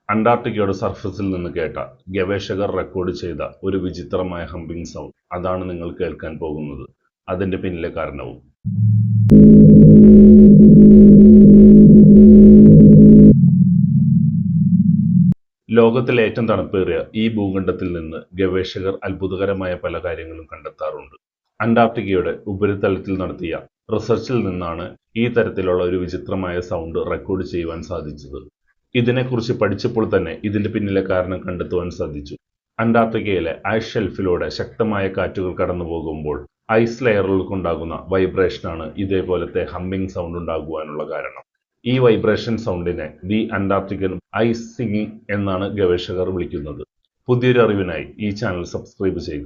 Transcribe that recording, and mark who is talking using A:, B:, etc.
A: അന്റാർട്ടിക്കയുടെ സർഫസിൽ നിന്ന് കേട്ട ഗവേഷകർ റെക്കോർഡ് ചെയ്ത ഒരു വിചിത്രമായ ഹമ്പിങ് സൗണ്ട്. അതാണ് നിങ്ങൾ കേൾക്കാൻ പോകുന്നത്. അതിന്റെ പിന്നിലെ കാരണവും. ലോകത്തിലെ ഏറ്റവും തണുപ്പേറിയ ഈ ഭൂഖണ്ഡത്തിൽ നിന്ന് ഗവേഷകർ അത്ഭുതകരമായ പല കാര്യങ്ങളും കണ്ടെത്താറുണ്ട്. അന്റാർട്ടിക്കയുടെ ഉപരിതലത്തിൽ നടത്തിയ റിസർച്ചിൽ നിന്നാണ് ഈ തരത്തിലുള്ള ഒരു വിചിത്രമായ സൗണ്ട് റെക്കോർഡ് ചെയ്യുവാൻ സാധിച്ചത്. ഇതിനെക്കുറിച്ച് പഠിച്ചപ്പോൾ തന്നെ ഇതിന്റെ പിന്നിലെ കാരണം കണ്ടെത്തുവാൻ സാധിച്ചു. അന്റാർട്ടിക്കയിലെ ഐസ് ഷെൽഫിലൂടെ ശക്തമായ കാറ്റുകൾ കടന്നു പോകുമ്പോൾ ഐസ് ലെയറുകൾക്കുണ്ടാകുന്ന വൈബ്രേഷനാണ് ഇതേപോലത്തെ ഹമ്മിങ് സൗണ്ട് ഉണ്ടാകുവാനുള്ള കാരണം. ഈ വൈബ്രേഷൻ സൗണ്ടിനെ ദി അന്റാർട്ടിക്കൻ ഐസ് സിംഗിങ് എന്നാണ് ഗവേഷകർ വിളിക്കുന്നത്. പുതിയൊരു അറിവിനായി ഈ ചാനൽ സബ്സ്ക്രൈബ് ചെയ്യുക.